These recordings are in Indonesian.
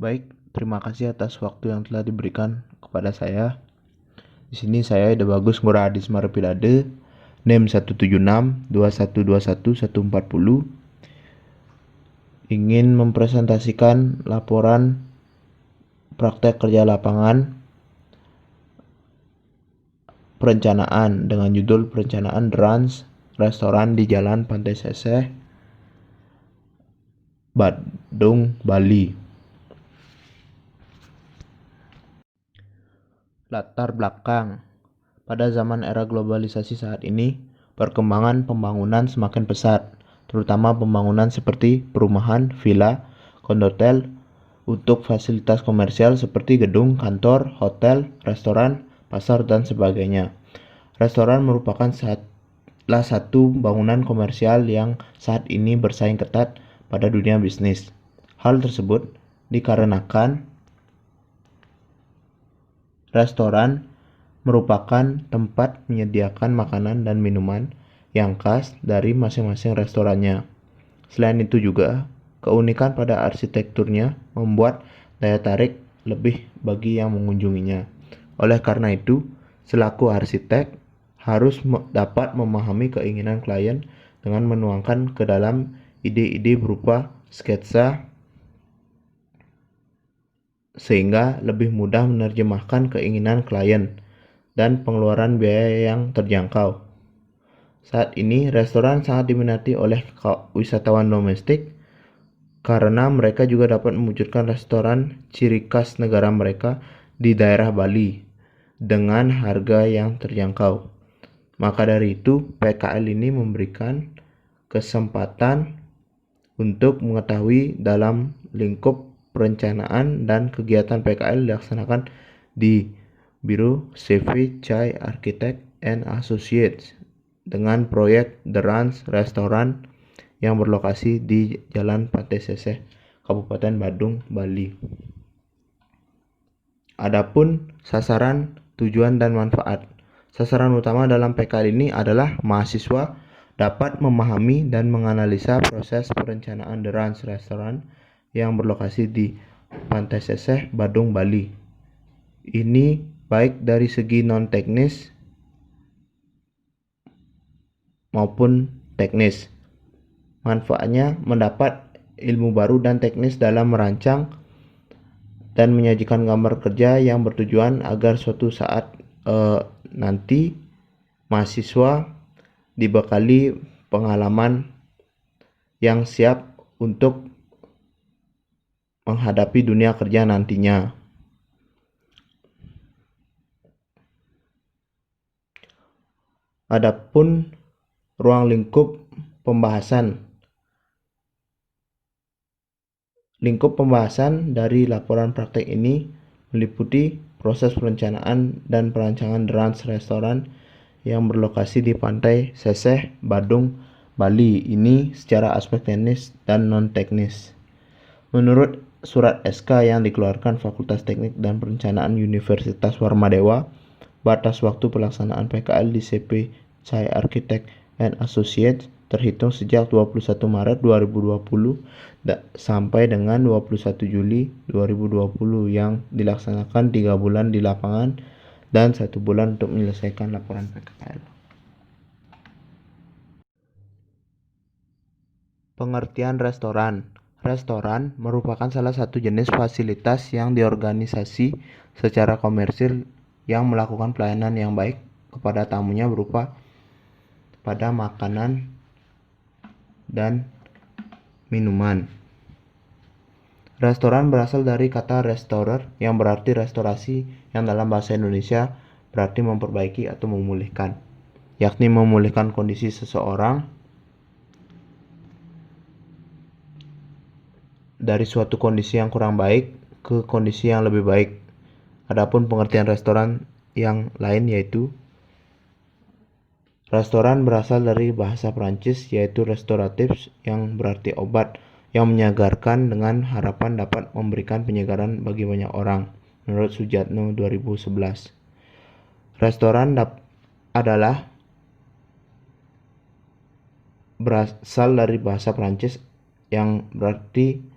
Baik, terima kasih atas waktu yang telah diberikan kepada saya. Di sini saya Ida Bagus Ngurah Adis Marapidade, NIM 17621211440, ingin mempresentasikan laporan praktek kerja lapangan perencanaan dengan judul Perencanaan Ranch Restoran di Jalan Pantai Seseh, Badung, Bali. Latar belakang. Pada zaman era globalisasi saat ini, perkembangan pembangunan semakin pesat, terutama pembangunan seperti perumahan, villa, kondotel untuk fasilitas komersial seperti gedung, kantor, hotel, restoran, pasar, dan sebagainya. Restoran merupakan salah satu bangunan komersial yang saat ini bersaing ketat pada dunia bisnis. Hal tersebut dikarenakan restoran merupakan tempat menyediakan makanan dan minuman yang khas dari masing-masing restorannya. Selain itu juga, keunikan pada arsitekturnya membuat daya tarik lebih bagi yang mengunjunginya. Oleh karena itu, selaku arsitek harus dapat memahami keinginan klien dengan menuangkan ke dalam ide-ide berupa sketsa sehingga lebih mudah menerjemahkan keinginan klien dan pengeluaran biaya yang terjangkau. Saat ini, restoran sangat diminati oleh wisatawan domestik karena mereka juga dapat mewujudkan restoran ciri khas negara mereka di daerah Bali dengan harga yang terjangkau. Maka dari itu, PKL ini memberikan kesempatan untuk mengetahui dalam lingkup perencanaan dan kegiatan PKL dilaksanakan di Biro CV Chai Architect and Associates dengan proyek The Ranch Restaurant yang berlokasi di Jalan Pantai Seseh, Kabupaten Badung, Bali. Adapun sasaran, tujuan, dan manfaat. Sasaran utama dalam PKL ini adalah mahasiswa dapat memahami dan menganalisa proses perencanaan The Ranch Restaurant yang berlokasi di Pantai Seseh, Badung, Bali. Ini baik dari segi non-teknis maupun teknis. Manfaatnya mendapat ilmu baru dan teknis dalam merancang dan menyajikan gambar kerja yang bertujuan agar suatu saat nanti mahasiswa dibekali pengalaman yang siap untuk menghadapi dunia kerja nantinya. Adapun ruang lingkup pembahasan. Lingkup pembahasan dari laporan praktek ini meliputi proses perencanaan dan perancangan The Ranch Restaurant yang berlokasi di Pantai Seseh, Badung, Bali ini secara aspek teknis dan non-teknis. Menurut surat SK yang dikeluarkan Fakultas Teknik dan Perencanaan Universitas Warmadewa, batas waktu pelaksanaan PKL di CP Chai Architect and Associates terhitung sejak 21 Maret 2020 sampai dengan 21 Juli 2020 yang dilaksanakan 3 bulan di lapangan dan 1 bulan untuk menyelesaikan laporan PKL. Pengertian restoran. Restoran merupakan salah satu jenis fasilitas yang diorganisasi secara komersil yang melakukan pelayanan yang baik kepada tamunya berupa pada makanan dan minuman. Restoran berasal dari kata restorer yang berarti restorasi, yang dalam bahasa Indonesia berarti memperbaiki atau memulihkan, yakni memulihkan kondisi seseorang dari suatu kondisi yang kurang baik ke kondisi yang lebih baik. Adapun pengertian restoran yang lain yaitu restoran berasal dari bahasa Prancis yaitu restoratif yang berarti obat yang menyegarkan dengan harapan dapat memberikan penyegaran bagi banyak orang, menurut Sujatno 2011. Restoran adalah berasal dari bahasa Prancis yang berarti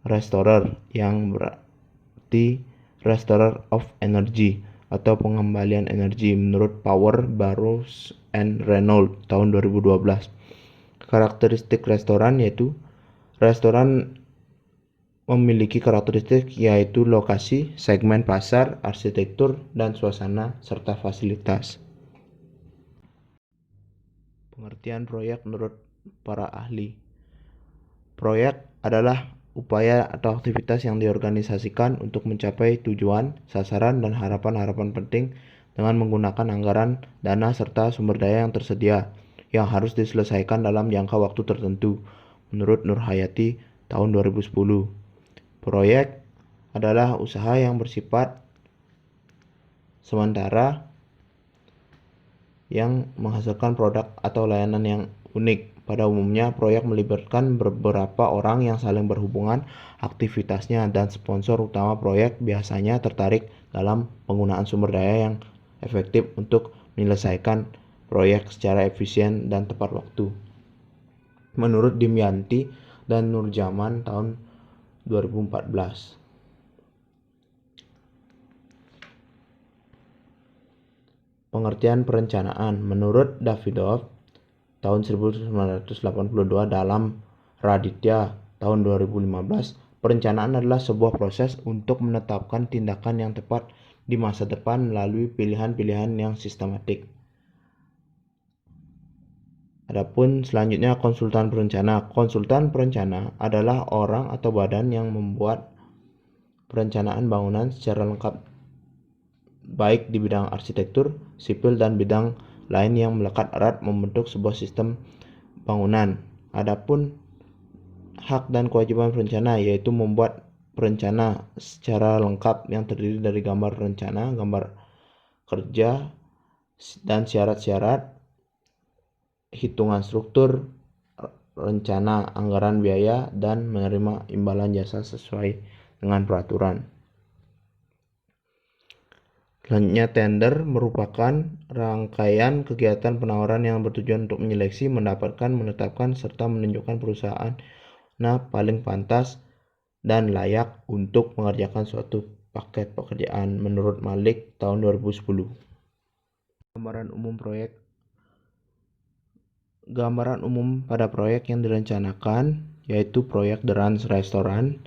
restorer yang seperti Restorer of Energy atau pengembalian energi menurut Power, Burroughs and Reynolds tahun 2012. Karakteristik restoran yaitu restoran memiliki karakteristik yaitu lokasi, segmen pasar, arsitektur, dan suasana, serta fasilitas. Pengertian proyek menurut para ahli. Proyek adalah upaya atau aktivitas yang diorganisasikan untuk mencapai tujuan, sasaran, dan harapan-harapan penting dengan menggunakan anggaran, dana, serta sumber daya yang tersedia yang harus diselesaikan dalam jangka waktu tertentu. Menurut Nurhayati tahun 2010, proyek adalah usaha yang bersifat sementara yang menghasilkan produk atau layanan yang unik. Pada umumnya, proyek melibatkan beberapa orang yang saling berhubungan aktivitasnya, dan sponsor utama proyek biasanya tertarik dalam penggunaan sumber daya yang efektif untuk menyelesaikan proyek secara efisien dan tepat waktu. Menurut Dimyanti dan Nurjaman tahun 2014. Pengertian perencanaan menurut Davidov tahun 1982 dalam Raditya tahun 2015, perencanaan adalah sebuah proses untuk menetapkan tindakan yang tepat di masa depan melalui pilihan-pilihan yang sistematik. Adapun selanjutnya konsultan perencana. Konsultan perencana adalah orang atau badan yang membuat perencanaan bangunan secara lengkap, baik di bidang arsitektur, sipil, dan bidang lain yang melekat erat membentuk sebuah sistem bangunan. Adapun hak dan kewajiban perencana yaitu membuat perencana secara lengkap yang terdiri dari gambar rencana, gambar kerja, dan syarat-syarat, hitungan struktur, rencana anggaran biaya, dan menerima imbalan jasa sesuai dengan peraturan. Selanjutnya, tender merupakan rangkaian kegiatan penawaran yang bertujuan untuk menyeleksi, mendapatkan, menetapkan, serta menunjukkan perusahaan paling pantas dan layak untuk mengerjakan suatu paket pekerjaan. Menurut Malik tahun 2010. Gambaran umum proyek. Gambaran umum pada proyek yang direncanakan yaitu proyek The Ranch Restaurant.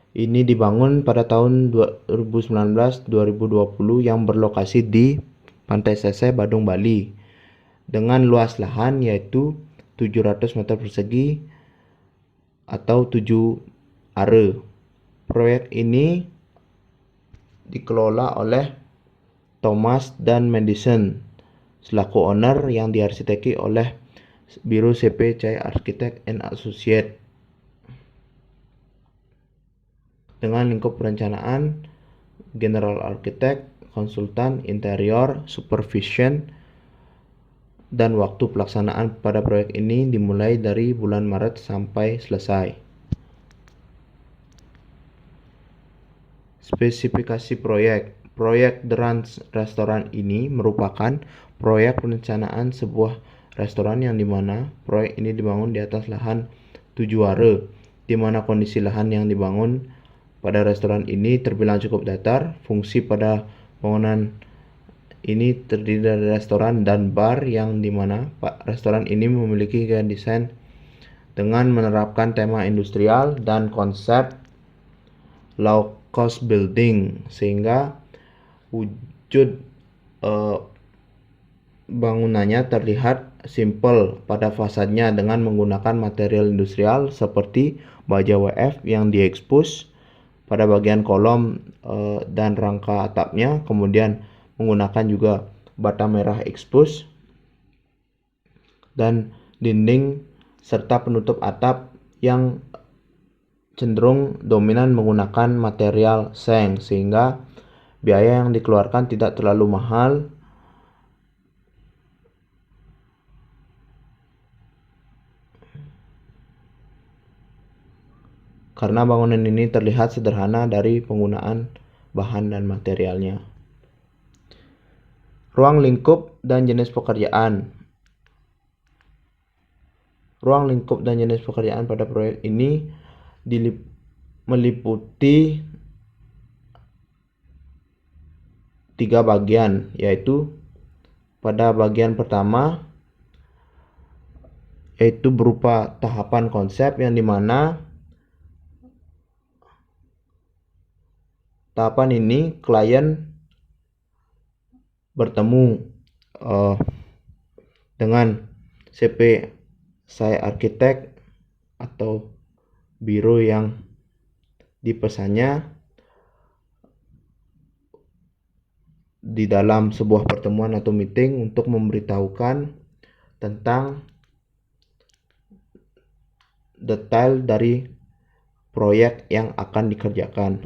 Ini dibangun pada tahun 2019-2020 yang berlokasi di Pantai Sese, Badung, Bali, dengan luas lahan yaitu 700 meter persegi atau 7 are. Proyek ini dikelola oleh Thomas dan Madison selaku owner yang diarsiteki oleh Biro CP Chai Architect and Associate dengan lingkup perencanaan, general architect, konsultan, interior, supervision, dan waktu pelaksanaan pada proyek ini dimulai dari bulan Maret sampai selesai. Spesifikasi proyek. Proyek The Ranch Restaurant ini merupakan proyek perencanaan sebuah restoran yang dimana proyek ini dibangun di atas lahan 7 are, di mana kondisi lahan yang dibangun pada restoran ini terbilang cukup datar. Fungsi pada bangunan ini terdiri dari restoran dan bar, yang dimana restoran ini memiliki gaya desain dengan menerapkan tema industrial dan konsep low cost building, sehingga wujud bangunannya terlihat simpel pada fasadnya dengan menggunakan material industrial seperti baja WF yang diekspos pada bagian kolom dan rangka atapnya, kemudian menggunakan juga bata merah ekspos dan dinding serta penutup atap yang cenderung dominan menggunakan material seng, sehingga biaya yang dikeluarkan tidak terlalu mahal karena bangunan ini terlihat sederhana dari penggunaan bahan dan materialnya. Ruang lingkup dan jenis pekerjaan. Ruang lingkup dan jenis pekerjaan pada proyek ini meliputi 3 bagian, yaitu pada bagian pertama yaitu berupa tahapan konsep, yang dimana tahapan ini klien bertemu dengan CP saya arsitek atau biro yang dipesannya di dalam sebuah pertemuan atau meeting untuk memberitahukan tentang detail dari proyek yang akan dikerjakan.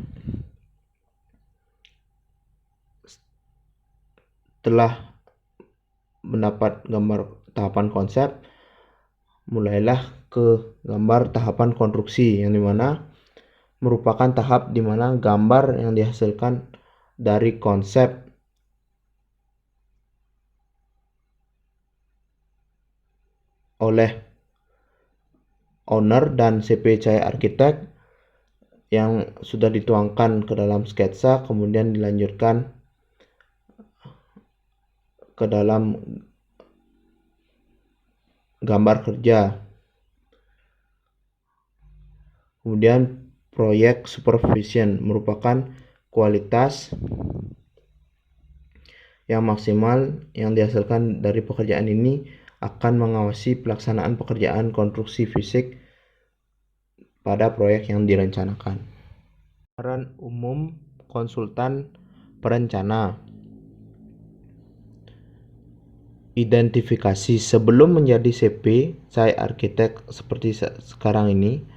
Setelah mendapat gambar tahapan konsep, mulailah ke gambar tahapan konstruksi, yang dimana merupakan tahap dimana gambar yang dihasilkan dari konsep oleh owner dan CP Cahaya Arsitek yang sudah dituangkan ke dalam sketsa, kemudian dilanjutkan ke dalam gambar kerja. Kemudian proyek supervision merupakan kualitas yang maksimal yang dihasilkan dari pekerjaan ini akan mengawasi pelaksanaan pekerjaan konstruksi fisik pada proyek yang direncanakan. Peran umum konsultan perencana. Identifikasi sebelum menjadi CP Cahaya Arsitek seperti sekarang ini,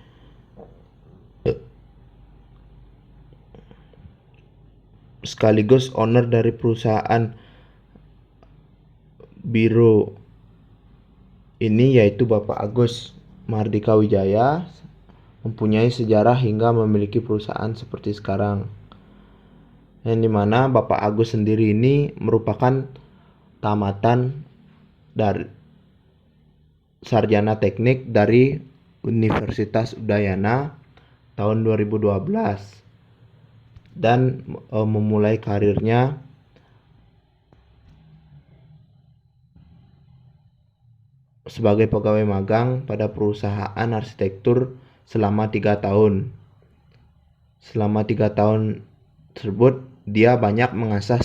sekaligus owner dari perusahaan biro ini, yaitu Bapak Agus Mardika Wijaya, mempunyai sejarah hingga memiliki perusahaan seperti sekarang, yang dimana Bapak Agus sendiri ini merupakan tamatan dari sarjana teknik dari Universitas Udayana tahun 2012 dan memulai karirnya sebagai pegawai magang pada perusahaan arsitektur selama 3 tahun. Selama 3 tahun tersebut dia banyak mengasah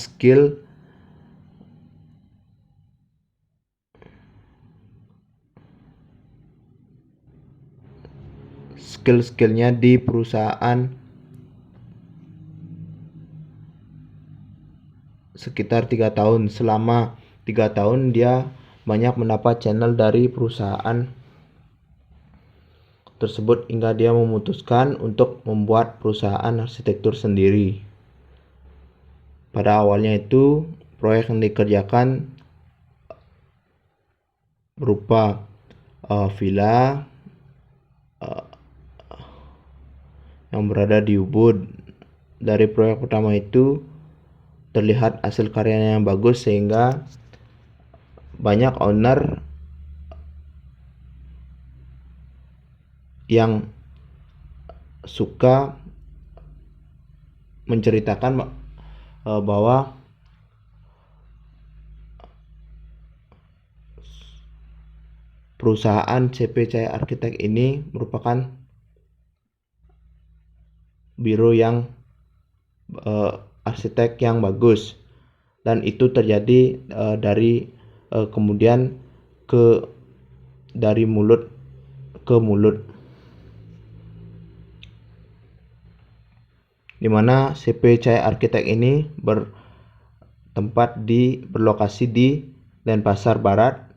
skill-skillnya di perusahaan sekitar 3 tahun. Selama 3 tahun dia banyak mendapat channel dari perusahaan tersebut hingga dia memutuskan untuk membuat perusahaan arsitektur sendiri. Pada awalnya itu proyek yang dikerjakan berupa villa yang berada di Ubud. Dari proyek pertama itu terlihat hasil karyanya yang bagus sehingga banyak owner yang suka menceritakan bahwa perusahaan CP Cahaya Arsitek ini merupakan biro yang arsitek yang bagus, dan itu terjadi dari kemudian dari mulut ke mulut, dimana CP Cahaya Arsitek ini berlokasi di Denpasar Barat,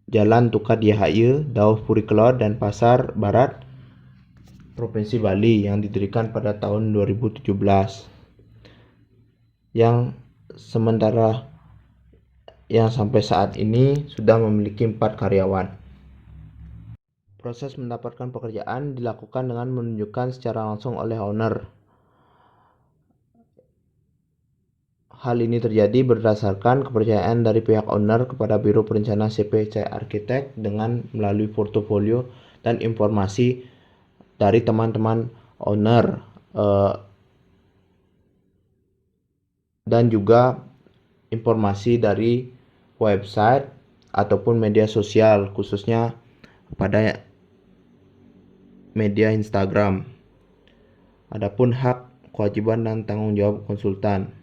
Jalan Tukat Yahya, Dauh Puri Kelor, Denpasar Barat, Provinsi Bali, yang didirikan pada tahun 2017. Yang sampai saat ini sudah memiliki 4 karyawan. Proses mendapatkan pekerjaan dilakukan dengan menunjukkan secara langsung oleh owner. Hal ini terjadi berdasarkan kepercayaan dari pihak owner kepada Biro Perencana CP Cahaya Arsitek dengan melalui portofolio dan informasi dari teman-teman owner, dan juga informasi dari website ataupun media sosial, khususnya pada media Instagram. Adapun hak, kewajiban, dan tanggung jawab konsultan.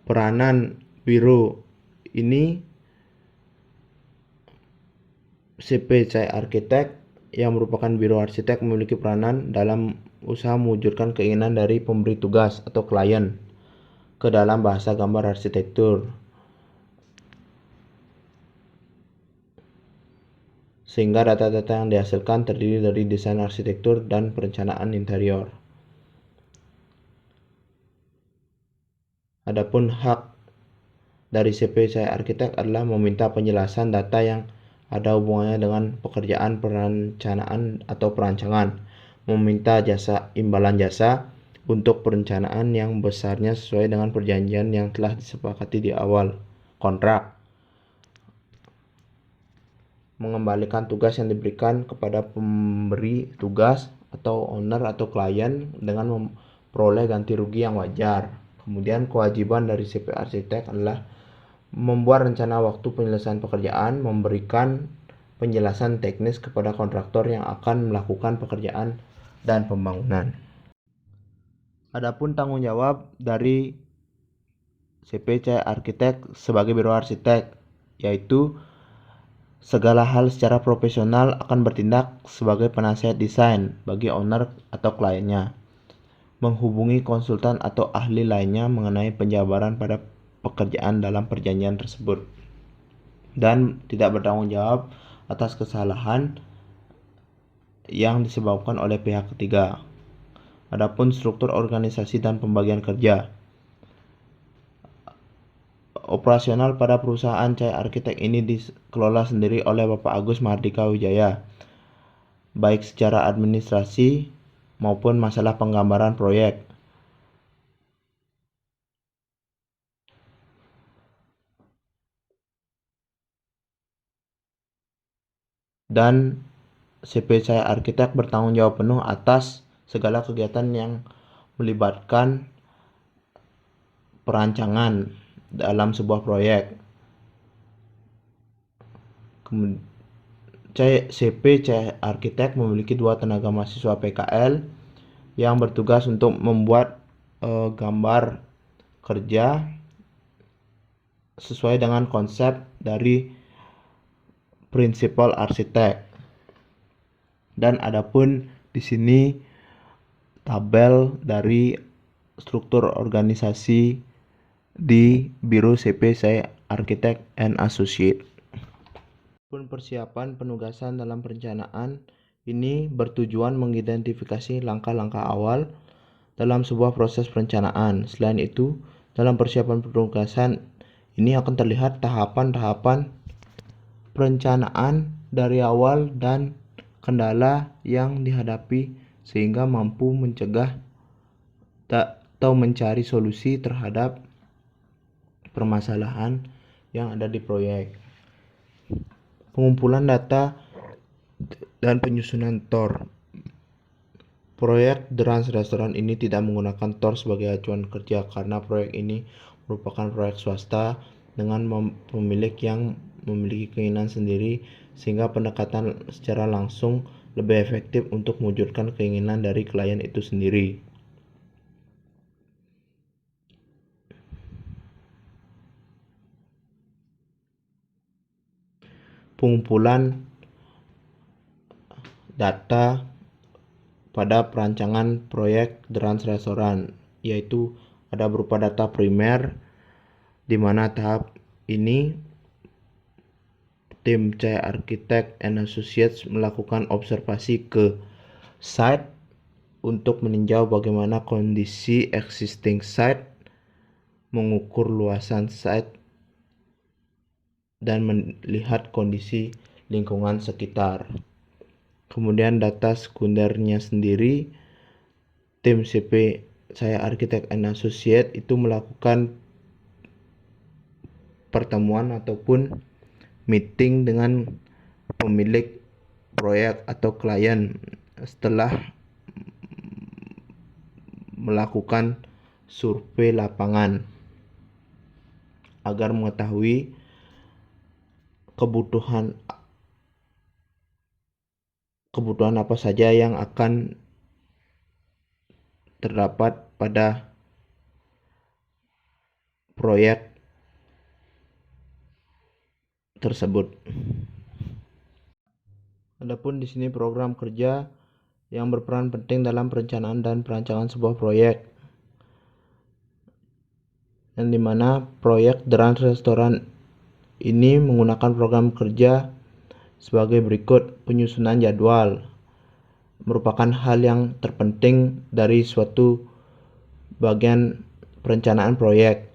Peranan biro ini CPC Arsitek yang merupakan biro arsitek memiliki peranan dalam usaha mewujudkan keinginan dari pemberi tugas atau klien ke dalam bahasa gambar arsitektur, sehingga data-data yang dihasilkan terdiri dari desain arsitektur dan perencanaan interior. Adapun hak dari CPC Arsitek adalah meminta penjelasan data yang ada hubungannya dengan pekerjaan perencanaan atau perancangan, meminta imbalan jasa untuk perencanaan yang besarnya sesuai dengan perjanjian yang telah disepakati di awal kontrak, mengembalikan tugas yang diberikan kepada pemberi tugas atau owner atau klien dengan memperoleh ganti rugi yang wajar. Kemudian kewajiban dari CP Arsitek adalah membuat rencana waktu penyelesaian pekerjaan, memberikan penjelasan teknis kepada kontraktor yang akan melakukan pekerjaan dan pembangunan. Adapun tanggung jawab dari CPC Arsitek sebagai biro arsitek, yaitu segala hal secara profesional akan bertindak sebagai penasihat desain bagi owner atau kliennya, menghubungi konsultan atau ahli lainnya mengenai penjabaran pada pekerjaan dalam perjanjian tersebut, dan tidak bertanggung jawab atas kesalahan yang disebabkan oleh pihak ketiga. Adapun struktur organisasi dan pembagian kerja. Operasional pada perusahaan Cahya Arsitek ini dikelola sendiri oleh Bapak Agus Mardika Wijaya, baik secara administrasi maupun masalah penggambaran proyek. Dan CP Cahya Arsitek bertanggung jawab penuh atas segala kegiatan yang melibatkan perancangan dalam sebuah proyek. CP Cahya Arsitek memiliki 2 tenaga mahasiswa PKL yang bertugas untuk membuat gambar kerja sesuai dengan konsep dari prinsipal arsitek. Dan adapun di sini tabel dari struktur organisasi di Biro CP Cahya Arsitek and Associate. Pun persiapan penugasan dalam perencanaan ini bertujuan mengidentifikasi langkah-langkah awal dalam sebuah proses perencanaan. Selain itu, dalam persiapan penugasan ini akan terlihat tahapan-tahapan perencanaan dari awal dan kendala yang dihadapi sehingga mampu mencegah atau mencari solusi terhadap permasalahan yang ada di proyek. Pengumpulan data dan penyusunan TOR. Proyek The Ranch Restaurant ini tidak menggunakan TOR sebagai acuan kerja karena proyek ini merupakan proyek swasta dengan pemilik yang memiliki keinginan sendiri, sehingga pendekatan secara langsung lebih efektif untuk mewujudkan keinginan dari klien itu sendiri. Pengumpulan data pada perancangan proyek The Ranch Restaurant, yaitu ada berupa data primer, di mana tahap ini tim Cahya Arsitek and Associates melakukan observasi ke site untuk meninjau bagaimana kondisi existing site, mengukur luasan site, dan melihat kondisi lingkungan sekitar. Kemudian data sekundernya sendiri, tim CP Cahya Arsitek and Associates itu melakukan pertemuan ataupun meeting dengan pemilik proyek atau klien setelah melakukan survei lapangan agar mengetahui kebutuhan apa saja yang akan terdapat pada proyek tersebut. Adapun di sini program kerja yang berperan penting dalam perencanaan dan perancangan sebuah proyek, yang dimana proyek The Rans Restoran ini menggunakan program kerja sebagai berikut. Penyusunan jadwal merupakan hal yang terpenting dari suatu bagian perencanaan proyek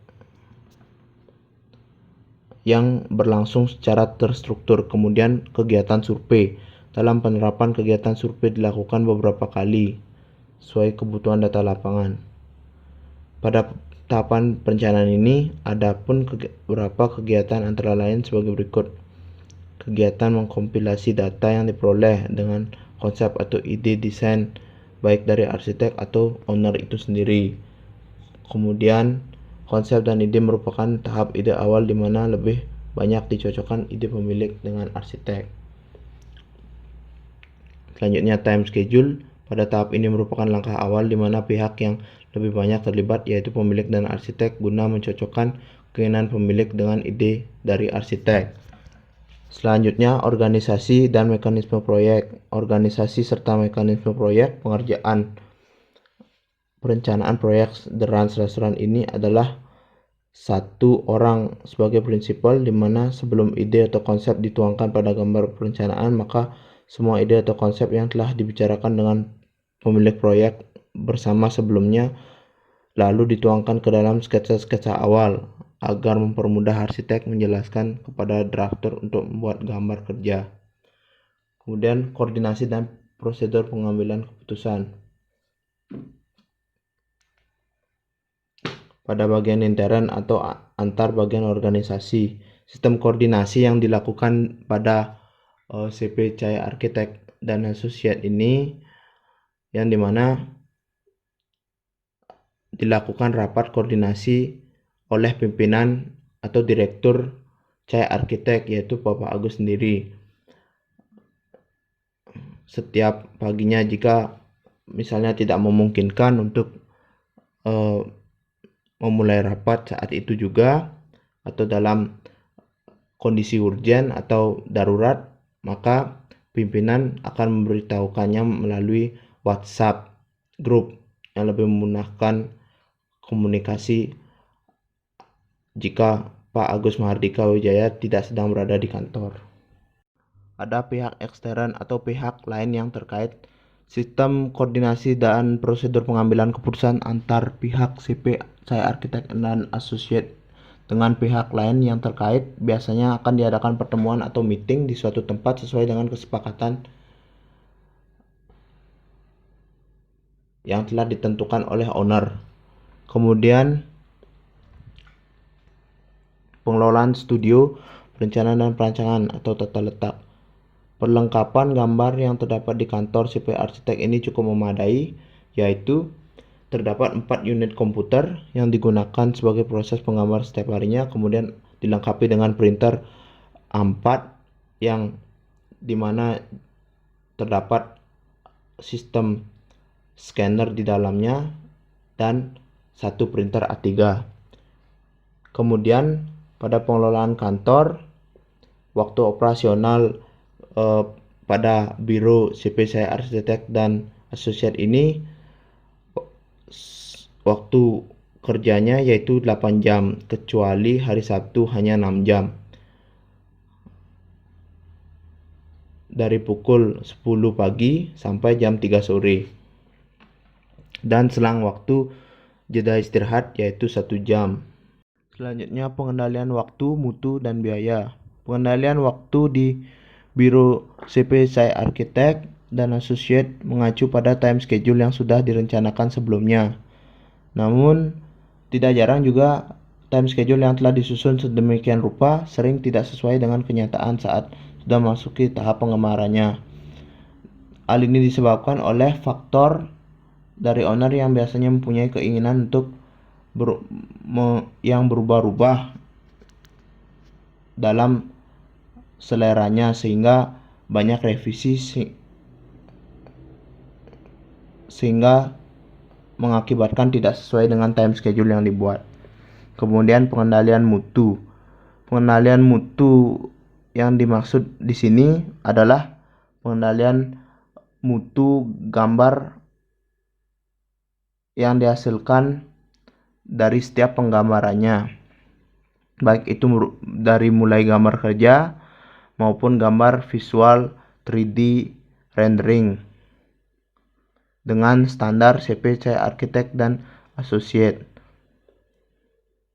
yang berlangsung secara terstruktur. Kemudian kegiatan survei. Dalam penerapan kegiatan survei dilakukan beberapa kali sesuai kebutuhan data lapangan. Pada tahapan perencanaan ini ada pun beberapa kegiatan antara lain sebagai berikut. Kegiatan mengkompilasi data yang diperoleh dengan konsep atau ide desain baik dari arsitek atau owner itu sendiri. Kemudian konsep dan ide merupakan tahap ide awal di mana lebih banyak dicocokkan ide pemilik dengan arsitek. Selanjutnya time schedule. Pada tahap ini merupakan langkah awal di mana pihak yang lebih banyak terlibat yaitu pemilik dan arsitek guna mencocokkan keinginan pemilik dengan ide dari arsitek. Selanjutnya organisasi dan mekanisme proyek. Organisasi serta mekanisme proyek. Pengerjaan perencanaan proyek The Rans Restoran ini adalah satu orang sebagai prinsipal, di mana sebelum ide atau konsep dituangkan pada gambar perencanaan, maka semua ide atau konsep yang telah dibicarakan dengan pemilik proyek bersama sebelumnya lalu dituangkan ke dalam sketsa-sketsa awal agar mempermudah arsitek menjelaskan kepada drafter untuk membuat gambar kerja. Kemudian koordinasi dan prosedur pengambilan keputusan. Pada bagian intern atau antar bagian organisasi, sistem koordinasi yang dilakukan pada CP Cahaya Arsitek dan Associate ini, yang dimana dilakukan rapat koordinasi oleh pimpinan atau direktur Cahaya Arsitek, yaitu Bapak Agus sendiri. Setiap paginya jika misalnya tidak memungkinkan untuk memulai rapat saat itu juga, atau dalam kondisi urgen atau darurat, maka pimpinan akan memberitahukannya melalui WhatsApp grup yang lebih memudahkan komunikasi jika Pak Agus Mahardika Wijaya tidak sedang berada di kantor. Ada pihak ekstern atau pihak lain yang terkait. Sistem koordinasi dan prosedur pengambilan keputusan antar pihak CP Cahaya Arsitek dan Associate dengan pihak lain yang terkait biasanya akan diadakan pertemuan atau meeting di suatu tempat sesuai dengan kesepakatan yang telah ditentukan oleh owner. Kemudian pengelolaan studio, perencanaan dan perancangan atau tata letak. Perlengkapan gambar yang terdapat di kantor CP Arsitek ini cukup memadai, yaitu terdapat 4 unit komputer yang digunakan sebagai proses penggambar setiap harinya, kemudian dilengkapi dengan printer A4 yang dimana terdapat sistem scanner di dalamnya dan satu printer A3. Kemudian pada pengelolaan kantor, waktu operasional pada biro CP Cahaya Arsitek dan Associate ini waktu kerjanya yaitu 8 jam, kecuali hari Sabtu hanya 6 jam. Dari pukul 10 pagi sampai jam 3 sore. Dan selang waktu jeda istirahat yaitu 1 jam. Selanjutnya pengendalian waktu, mutu, dan biaya. Pengendalian waktu di Biro CP Cahaya Arsitek dan Associate mengacu pada time schedule yang sudah direncanakan sebelumnya. Namun, tidak jarang juga time schedule yang telah disusun sedemikian rupa sering tidak sesuai dengan kenyataan saat sudah memasuki tahap pengemarannya. Hal ini disebabkan oleh faktor dari owner yang biasanya mempunyai keinginan untuk yang berubah-ubah dalam seleranya, sehingga banyak revisi sehingga mengakibatkan tidak sesuai dengan time schedule yang dibuat. Kemudian pengendalian mutu. Pengendalian mutu yang dimaksud di sini adalah pengendalian mutu gambar yang dihasilkan dari setiap penggambarannya, baik itu dari mulai gambar kerja maupun gambar visual 3D rendering dengan standar CP Cahaya Architect dan Associate.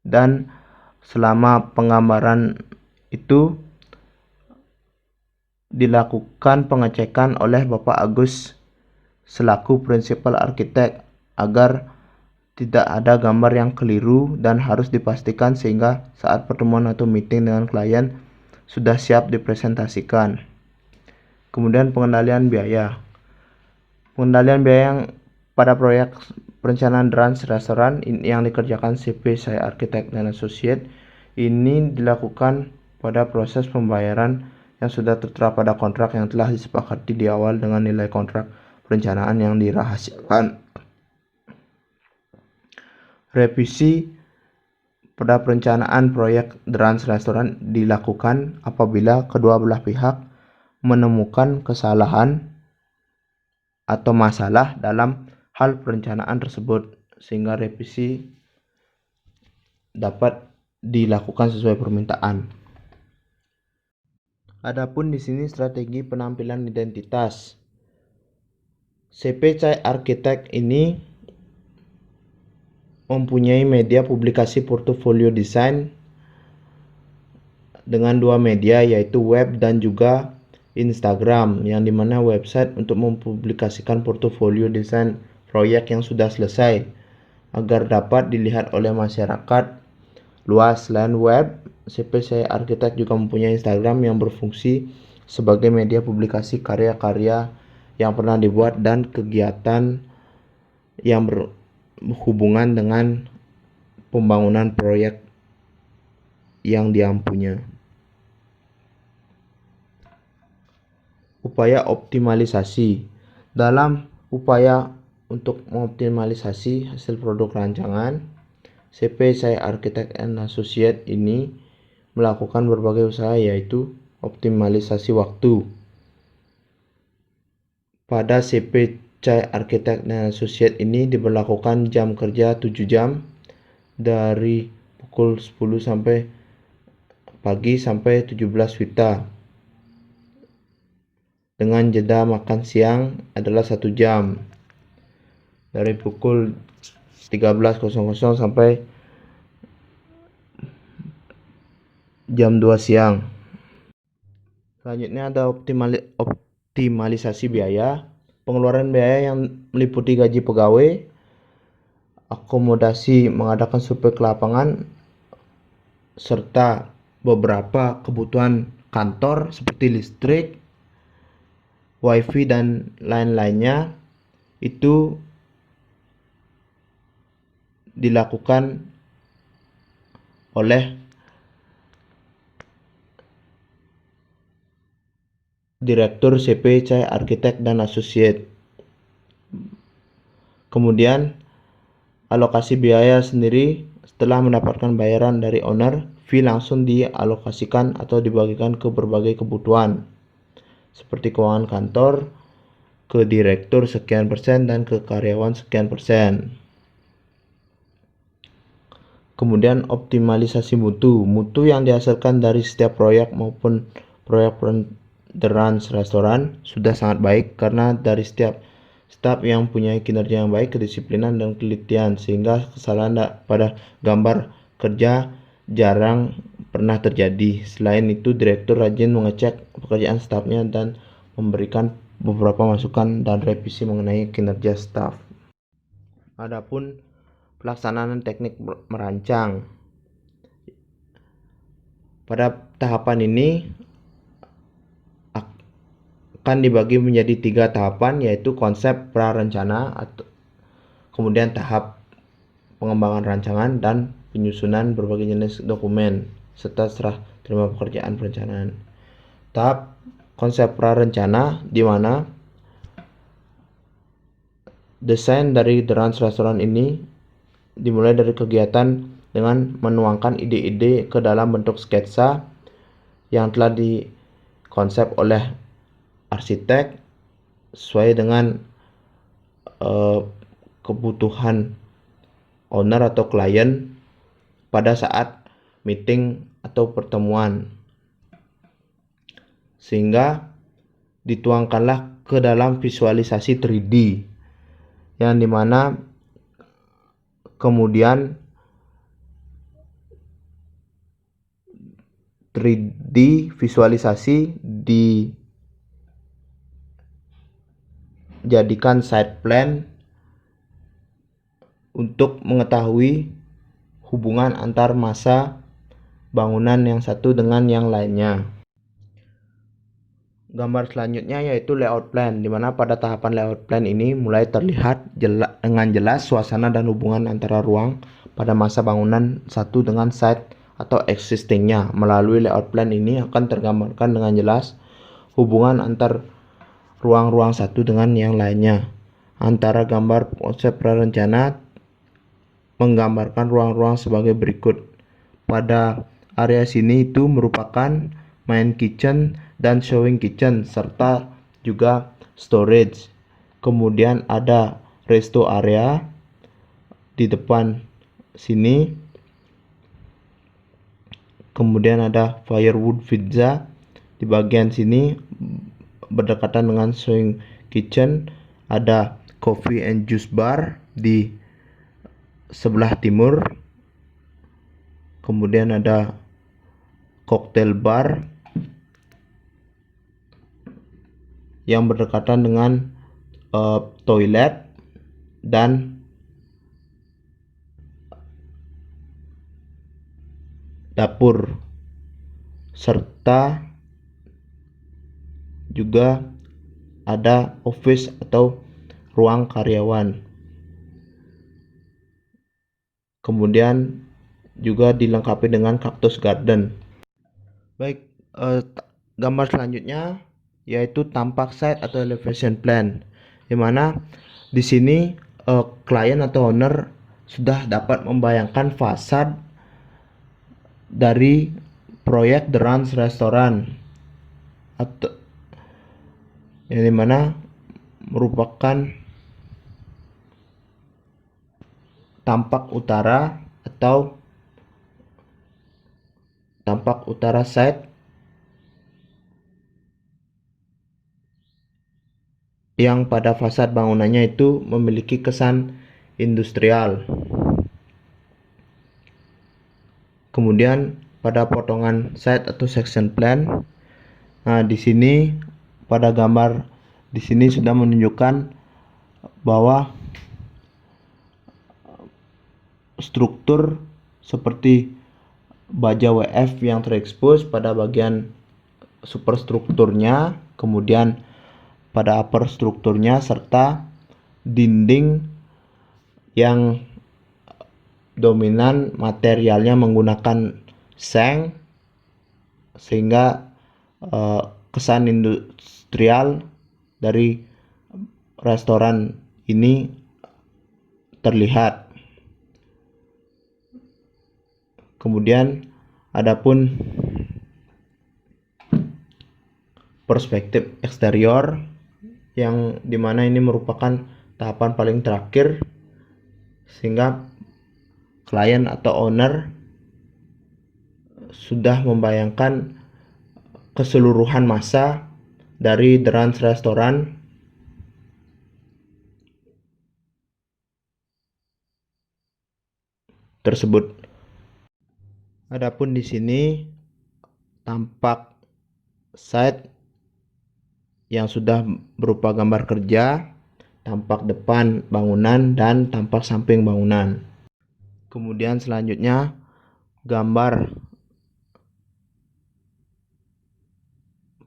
Dan selama penggambaran itu dilakukan pengecekan oleh Bapak Agus selaku Principal Architect agar tidak ada gambar yang keliru dan harus dipastikan sehingga saat pertemuan atau meeting dengan klien sudah siap dipresentasikan. Kemudian pengendalian biaya. Pengendalian biaya yang pada proyek perencanaan Drans restoran yang dikerjakan CP Cahaya Architect dan Associate ini dilakukan pada proses pembayaran yang sudah tertera pada kontrak yang telah disepakati di awal dengan nilai kontrak perencanaan yang dirahasiakan. Revisi pada perencanaan proyek Drans restoran dilakukan apabila kedua belah pihak menemukan kesalahan atau masalah dalam hal perencanaan tersebut, sehingga revisi dapat dilakukan sesuai permintaan. Adapun di sini strategi penampilan identitas. CP Cahaya Architect ini mempunyai media publikasi portofolio desain dengan dua media, yaitu web dan juga Instagram, yang dimana website untuk mempublikasikan portofolio desain proyek yang sudah selesai agar dapat dilihat oleh masyarakat luas. Selain web, CP Cahaya Architect juga mempunyai Instagram yang berfungsi sebagai media publikasi karya-karya yang pernah dibuat dan kegiatan yang berhubungan dengan pembangunan proyek yang diampunya. Upaya optimalisasi. Dalam upaya untuk mengoptimalisasi hasil produk rancangan, CP Cahaya Architect and Associate ini melakukan berbagai usaha, yaitu optimalisasi waktu. Pada CP Cahaya Architect dan Associate ini diberlakukan jam kerja 7 jam dari pukul 10 sampai pagi sampai 17 WITA, dengan jeda makan siang adalah 1 jam dari pukul 13.00 sampai jam 2 siang. Selanjutnya ada optimalisasi biaya. Pengeluaran biaya yang meliputi gaji pegawai, akomodasi, mengadakan survei ke lapangan, serta beberapa kebutuhan kantor seperti listrik, wifi, dan lain-lainnya itu dilakukan oleh Direktur CP Cahaya Architect dan Associate. Kemudian alokasi biaya sendiri, setelah mendapatkan bayaran dari owner, fee langsung dialokasikan atau dibagikan ke berbagai kebutuhan seperti keuangan kantor, ke direktur sekian persen, dan ke karyawan sekian persen. Kemudian optimalisasi mutu. Mutu yang dihasilkan dari setiap proyek maupun proyek Drans restoran sudah sangat baik karena dari setiap staf yang punya kinerja yang baik, kedisiplinan, dan kelitian, sehingga kesalahan pada gambar kerja jarang pernah terjadi. Selain itu, direktur rajin mengecek pekerjaan stafnya dan memberikan beberapa masukan dan revisi mengenai kinerja staf. Adapun pelaksanaan teknik merancang. Pada tahapan ini akan dibagi menjadi 3 tahapan, yaitu konsep prarencana, atau kemudian tahap pengembangan rancangan dan penyusunan berbagai jenis dokumen serta serah terima pekerjaan perencanaan. Tahap konsep prarencana, di mana desain dari The Ranch Restaurant ini dimulai dari kegiatan dengan menuangkan ide-ide ke dalam bentuk sketsa yang telah dikonsep oleh arsitek sesuai dengan kebutuhan owner atau klien pada saat meeting atau pertemuan, sehingga dituangkanlah ke dalam visualisasi 3D yang dimana kemudian 3D visualisasi dijadikan site plan untuk mengetahui hubungan antar massa bangunan yang satu dengan yang lainnya. Gambar selanjutnya yaitu layout plan, di mana pada tahapan layout plan ini mulai terlihat dengan jelas suasana dan hubungan antara ruang pada massa bangunan satu dengan site atau existingnya. Melalui layout plan ini akan tergambarkan dengan jelas hubungan antar ruang-ruang satu dengan yang lainnya. Antara gambar konsep prarencana menggambarkan ruang-ruang sebagai berikut. Pada area sini itu merupakan main kitchen dan showing kitchen serta juga storage. Kemudian ada resto area di depan sini. Kemudian ada firewood pizza di bagian sini berdekatan dengan showing kitchen. Ada coffee and juice bar di sebelah timur. Kemudian ada cocktail bar yang berdekatan dengan toilet dan dapur, serta juga ada office atau ruang karyawan. Kemudian juga dilengkapi dengan cactus garden. Baik, gambar selanjutnya yaitu tampak site atau elevation plan, di mana di sini klien atau owner sudah dapat membayangkan fasad dari proyek The Ranch Restaurant, atau yang dimana merupakan tampak utara atau tampak utara site yang pada fasad bangunannya itu memiliki kesan industrial. Kemudian pada potongan site atau section plan, nah di sini pada gambar di sini sudah menunjukkan bahwa struktur seperti baja WF yang terekspos pada bagian superstrukturnya, kemudian pada upper strukturnya, serta dinding yang dominan materialnya menggunakan seng, sehingga kesan industrial dari restoran ini terlihat. Kemudian adapun perspektif eksterior, yang dimana ini merupakan tahapan paling terakhir, sehingga klien atau owner sudah membayangkan keseluruhan massa dari The Ranch Restaurant tersebut. Adapun di sini tampak site yang sudah berupa gambar kerja, tampak depan bangunan, dan tampak samping bangunan. Kemudian selanjutnya gambar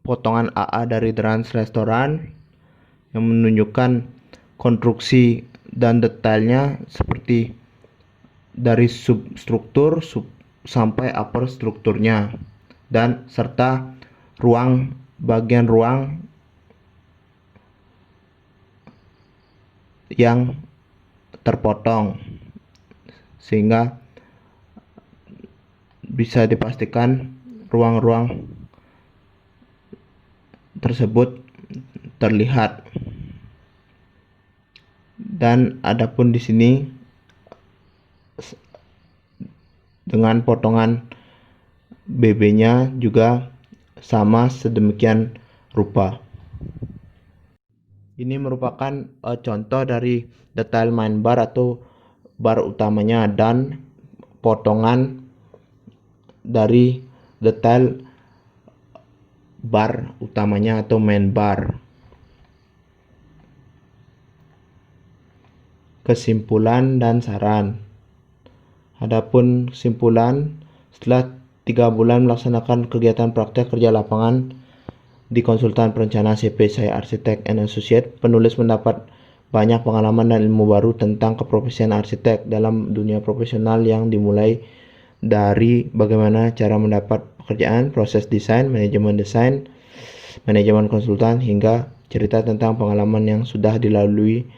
potongan AA dari drains restoran yang menunjukkan konstruksi dan detailnya seperti dari substruktur sampai upper strukturnya, dan serta bagian ruang yang terpotong sehingga bisa dipastikan ruang-ruang tersebut terlihat. Dan adapun di sini dengan potongan BB-nya juga sama sedemikian rupa. Ini merupakan contoh dari detail main bar atau bar utamanya dan potongan dari detail bar utamanya atau main bar. Kesimpulan dan saran. Adapun kesimpulan, setelah 3 bulan melaksanakan kegiatan praktek kerja lapangan di konsultan perencanaan CP saya Arsitek and Associate, penulis mendapat banyak pengalaman dan ilmu baru tentang keprofesian arsitek dalam dunia profesional yang dimulai dari bagaimana cara mendapat pekerjaan, proses desain, manajemen konsultan, hingga cerita tentang pengalaman yang sudah dilalui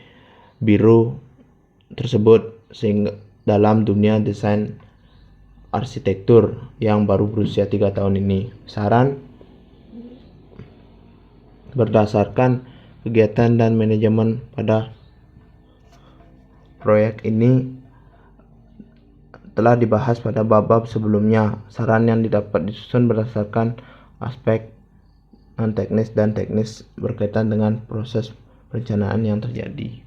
biro tersebut sehingga dalam dunia desain arsitektur yang baru berusia 3 tahun ini. Saran: berdasarkan kegiatan dan manajemen pada proyek ini telah dibahas pada bab-bab sebelumnya. Saran yang didapat disusun berdasarkan aspek non-teknis dan teknis berkaitan dengan proses perencanaan yang terjadi.